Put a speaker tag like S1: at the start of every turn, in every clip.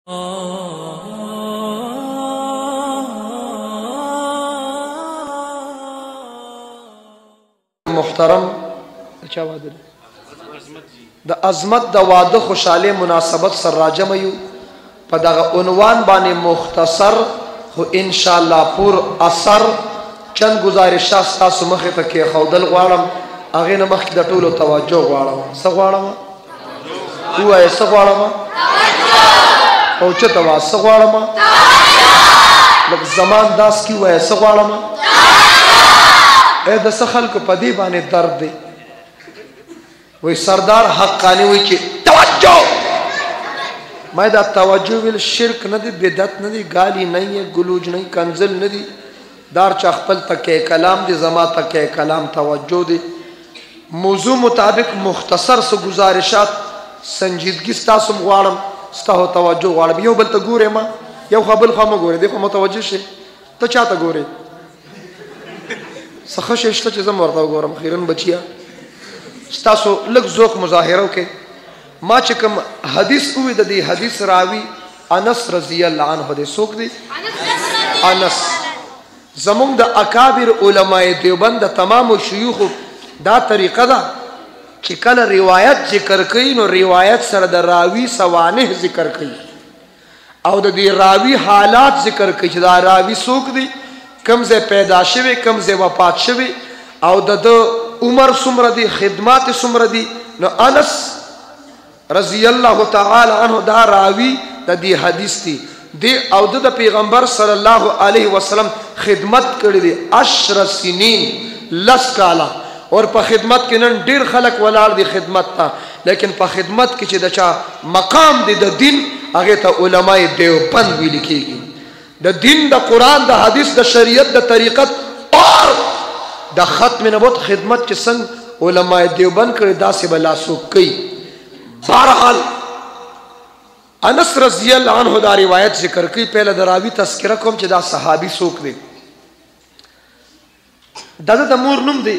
S1: محترم د عظمت د واده خوشاله مناسبت سره راجم یو په دغه عنوان باندې مختصر خو ان شاء الله پور اثر چند گزارشات تاسو مخه ته کې خودل غواړم هغه نه مخکې د ټولو توجه غواړم څه غواړم وایي څه غواړم او چې توا څه غواړم لکه زمان داس کی وایي څه غواړم اې د څه خلکو په دې باندې درد دی وای سردار حقانی وای چې توجه ما دا توجه ویل شرک نه دی بدعت نه دی گالی نه دی گلوج نه دی کنزل نه دی دار چا خپل تکې کلام دی زما تکې کلام توجه دی موضوع مطابق مختصر سو گزارشات سنجیدگی ستاسو غواړم ستاسو توجه غواړم یو بل ته ګوره ما یو خپل خامو ګوره دی خو متوجه شي ته چاته ګوره څخه شته چې زم ورته ګورم خیرن بچیا ستاسو لږ ذوق مظاهره وکي ما چې کوم حدیث وې د دې حدیث راوي انس رضی الله عنه دې څوک دی انس زمونږ د اکابر علماء دیوبند تمام شيوخ دا طریقه ده چې کله روایت ذکر کوي نو روایت سره د راوي سوانح ذکر کوي او د دې راوي حالات ذکر کوي چې دا راوي څوک دی کم ځای پیدا شوی کم ځای وفات شوی او د عمر څومره دی خدمات څومره دی نو انس رضی الله تعالی عنه دا راوی د دې حدیث دی او د پیغمبر صلی الله علیه وسلم خدمت کړی دی 10 سنین لس کاله اور په خدمت کې نن ډیر خلک ولاړ دي خدمت ته لیکن په خدمت کې چې د چا مقام دی د دین هغه ته علماء دیوبند ویل کېږي د دین د قران د حدیث د شریعت د طریقت اور د ختم نبوت خدمت چې څنګه علماء دیوبند کړي داسې بلا سو کوي بهرحال انس رضی الله عنه دا روایت ذکر کوي پہله د راوی تذکرہ کوم چې دا صحابي څوک دی دا د مور نوم دی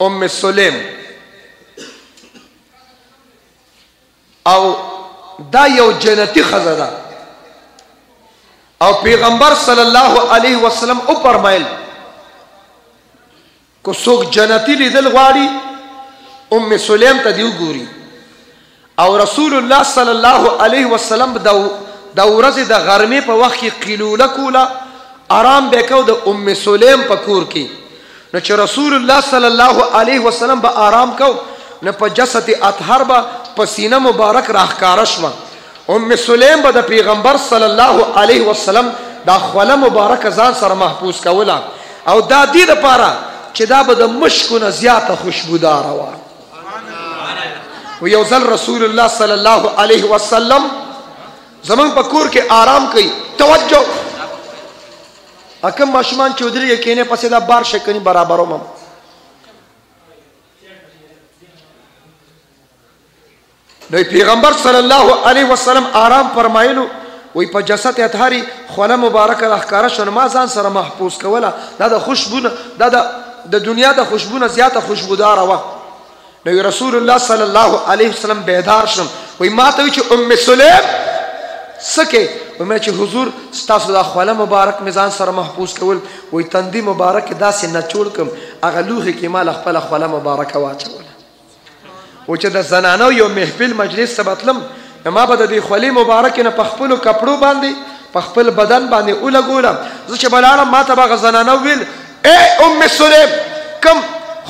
S1: ام سلیم او دا یو جنتی خزه ده او پیغمبر صلی الله علیه وسلم او فرمایل کو څوک جنتی لیدل غواړي ام سلیم ته دیو ګوري او رسول الله صلی الله علیه وسلم د ورځې د غرمې په وخت کې قیلوله کوله آرام وکاو د ام سلیم په کور کې نو چې رسول الله صلی الله علیه وسلم به آرام کو نو په جسد اطهر به پسینه مبارک راخکاره شوه ام سلیم به د پیغمبر صلی الله علیه وسلم دا خوله مبارک ځان سره محفوظ کوله او دا دې لپاره چې دا به د مشکو نه زیاته خوشبوداره وه و یو ځل رسول الله صلی الله علیه وسلم زمون په کور کې آرام کوي توجه اکم ماشومان چودري کېنه پسې دا بار شکني برابروم نو پیغمبر صلی الله علیه وسلم آرام فرمایلو وی په جسد اطهاری خوله مبارک راخکاره شون ما ځان سره محفوظ کوله دا د خوشبونه دا د دنیا د خوشبونه زیاته خوشبودار و نو رسول الله صلی الله علیه وسلم بیدار شم وی ما ته چې ام سلیم سکه ومه چې حضور ستاسو د خوله مبارک میزان سره محفوظ کول وی تندی مبارک داسې نه چول کم اغه لوخه کې مال خپل خوله مبارک واچول و چې د زنانو یو محفل مجلس سبتلم ما به د دې خولې مبارک نه په خپل کپړو باندې په خپل بدن باندې اولګولم زه چې بلالم ما ته به زنانو ویل اے ام سلیم کم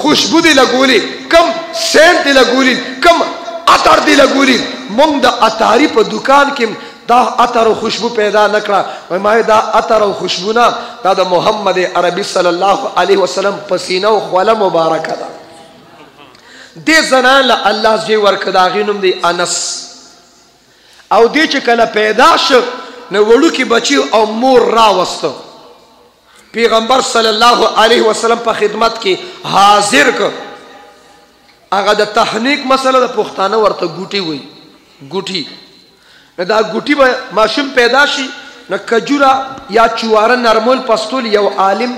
S1: خوشبو دی لګولي کم سینټ دی لګولي کم عطر دی لګولي مونږ د عطاري په دکان کې دا عطر او خوشبو پیدا نکړه وای ما دا عطر او خوشبو نه دا د محمد عربي صلی الله علیه وسلم پسینه او خوله مبارک ده دې زنان له الله زی ورکدا غینوم دی انس او دې چې کله پیدا شو نو وړو کې بچي او مور راوسته پیغمبر صلی الله علیه وسلم په خدمت کې حاضر ک هغه د تحنیک مسله د پښتانه ورته ګوټي وای ګوټي دا ګوټي به ماشوم پیدا شي نو کجورا یا چواره نرمول پستول یو عالم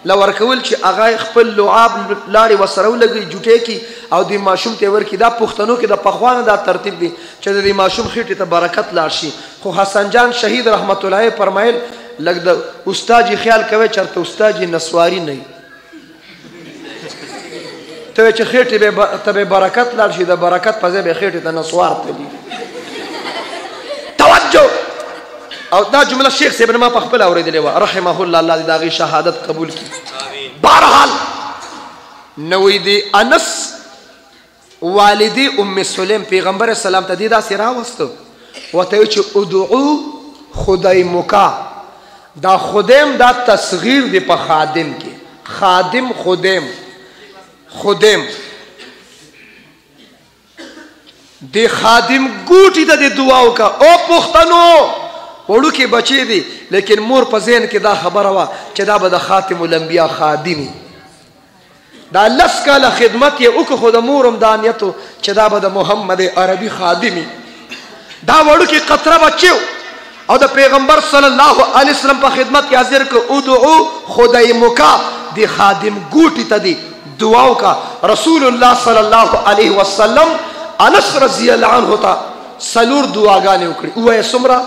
S1: لورکول چې هغه خپل لعاب لاړې ورسره ولګي جوټې کي او د ماشوم ته ورکي. دا پښتنو کې د پخوانه دا ترتیب دی چې د ماشوم خېټې ته برکت لاړ شي. خو حسن جان شهید رحمت الله علیه فرمایل لږ د استاد خیال کوي چرته استاد نسواری نه ته چې خېټې به برکت لاړ شي د برکت په ځای به خېټې ته نسوار تلي. توجه. او دا جمله شیخ صاحب ما په خپل اورېدلې وه رحمه الله. الله دې د هغې شهادت قبول کړي. بهرحال نو د انس والدې ام سلیم پیغمبر اسلام ته دې داسې راوسته ورته ویل چې ادعو خدیمکا. دا خدیم دا تصغیر دی په خادم کې. خادم خدیم خدیم دی خادم ګوټي ته د دعا وکړه. او پښتنو وړوکې بچې دي لیکن مور په ذهن کې دا خبره وه چې دا به د خاتم الانبیا خادمي. دا 10 کاله خدمت یې وکړو خو د مور هم دا نیت و چې دا به د محمد عربي خادمي. دا وړوکې قطره بچې او د پیغمبر صلی الله علیه وسلم په خدمت کې حاضر کړ. ادعو خدیمکا دی خادم ګوټي ته دی دعا وکړه. رسول الله صلی الله علیه وسلم انس رضی الله عنه ته 4 دعاګانې وکړي. ووایه څومره؟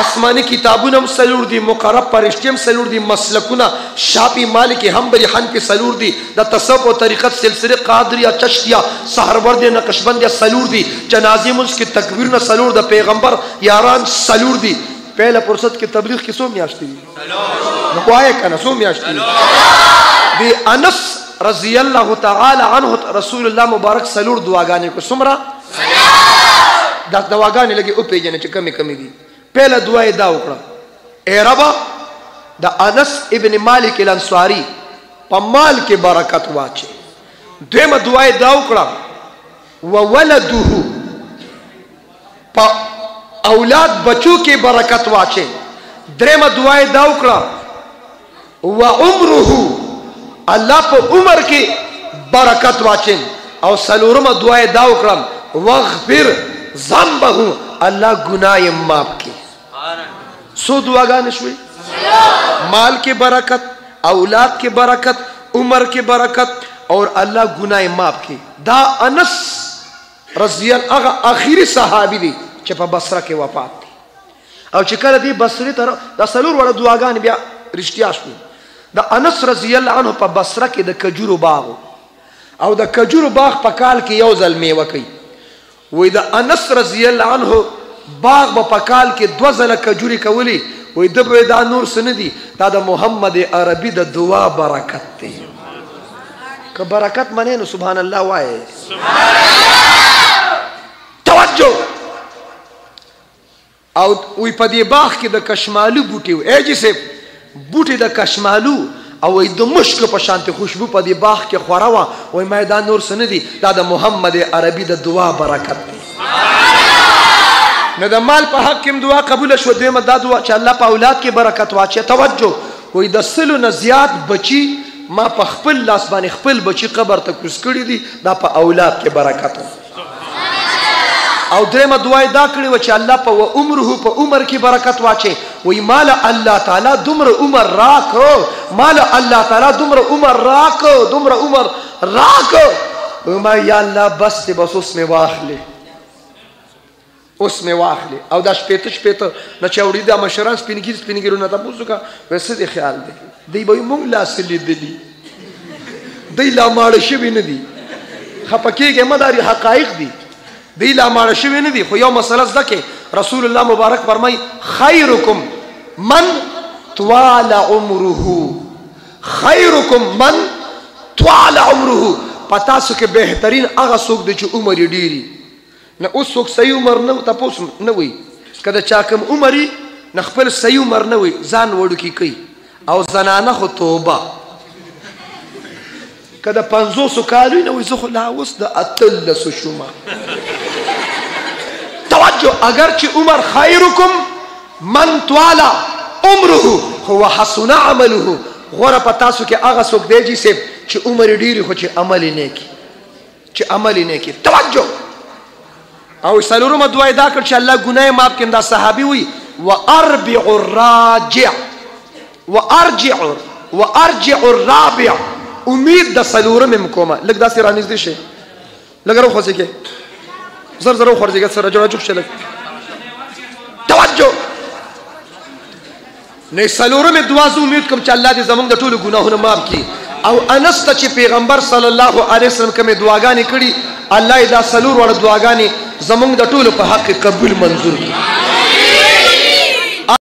S1: آسمانی کتابونه هم 4 دي، مقرب فرشتې هم 4 دي، مسلکونه شافعي مالکي حنبلي حنفي 4 دي، د تصوف او طریقت سلسله قادریه چشتیه سحرورد نقشبند 4 دي، جنازې منځ کې تکبیرونه 4 د پیغمبر یاران 4 دي. پہله فرصت کې تبلیغ کې څو میاشتې دي؟ نو وایه کنه څو میاشتې دي؟ انس رضی الله تعالی عنه رسول الله مبارک 4 دعاګانې کو. څومره؟ دا دواګانې لګي او پیژنې چې کمی کمی دي. پہله دعا یې دا وکړه اے ربا د انس ابن مالک الانصاری په مال کې برکت واچي. دویمه دعا یې دا وکړه وولده په اولاد بچو کې برکت واچي. دریمه دعا یې دا وکړه وعمره الله په عمر کې برکت واچي. او څلورمه دعا یې دا وکړه واغفر ذنبه الله گناہ معاف کی. 100 دعاګانې شوې. مال کې برکت، اولاد کې برکت، عمر کې برکت اور الله گناہ معاف کی. دا انس رضی الله هغه اخیری صحابي دی چې په بصره کې وفات دی. او چې کله دی بصره ته دا 4 وړه دعاګانې بیا رښتیا شوې. د انس رضی الله عنه په بصره کې د کجورو باغ او د کجورو باغ په کال کې یو ځل میوه کوي. وی د انس رضی الله عنه باغ به په کال کې 2 ځله کجوري کولی. وی د به دا نور څه نه دي، دا د محمد عربي د دعا برکت دی. که برکت منې نو سبحان الله وایه. توجه. او وی په دې باغ کې د کشمالو بوټي و. ای جی صاحب بوټي د کشمالو او وی د مشک په شانتي خوشبو په دې باغ کې خوره وه. وی ما دا نور څه نه دي، دا د محمد عربي د دعا برکت دی. نو د مال په حق کې دعا قبول شو. دویمه دا دعا چې الله په اولاد کې برکت واچي. توجه. وی د 100 نه زیات بچي ما په خپل لاس باندې خپل بچي قبر ته کوز کړي دي، دا په اولاد کې برکت. او دریمه دعا دا کړې وه چې الله په عمره په عمر کې برکت واچي. وی مال الله تعالی دومره عمر راکو، مال الله تعالی دومره عمر راکو، دومره عمر راکو. ما یا الله بس دی، بس اوس مې واخلې، اوس مې واخلې. او دا شپېته نه چې اوري دا مشران سپینګیرونه تاسو کا وسه دي خیال دی دی به مونږ لاس لیدلی دی لا ماړ شوی نه دی. خپکیږي مداري حقایق دي، دی لا ماړ شوی نه دی. خو یو مسله ځکه رسول الله مبارک فرمای خیرکم من طال عمره، خیرکم من طال عمره. پتا سو کې بهترین هغه څوک دی چې عمر یې ډیری. نه اوس څوک صحیح عمر نه تاسو نه وي، کله چا کوم عمر نه خپل صحیح عمر نه وي ځان وړوکی کوي. او زنانه خو توبه کله 500 کال نه وي زه خو لا اوس د 13 شومه. توجه. اگر چې عمر خیرکم من طال عمره هو حسن عمله. غوره په تاسو کې هغه څوک دی چې عمر ډیری خو چې عمل نه کوي، چې عمل نه کوي. توجه. او 4مه دعا دا کړ چې الله ګناه معاف کړي. دا صحابي وي واربع الراجع وارجع الرابع امید د سلورم کومه لګ داسې رانږدې شي لګ راوخوځي کې زر زر راوخوځي کې سره جوړ شي لګ توجه نه سلورم دعا زو امید کوم چې الله دې زمونږ د ټولو ګناهونو معاف کړي او انس ته چې پیغمبر صلی الله علیه وسلم کومه دعاګانې کړي الله دا سلور وړ دعاګانې زمونږ د ټولو په حق قبول منظور کړي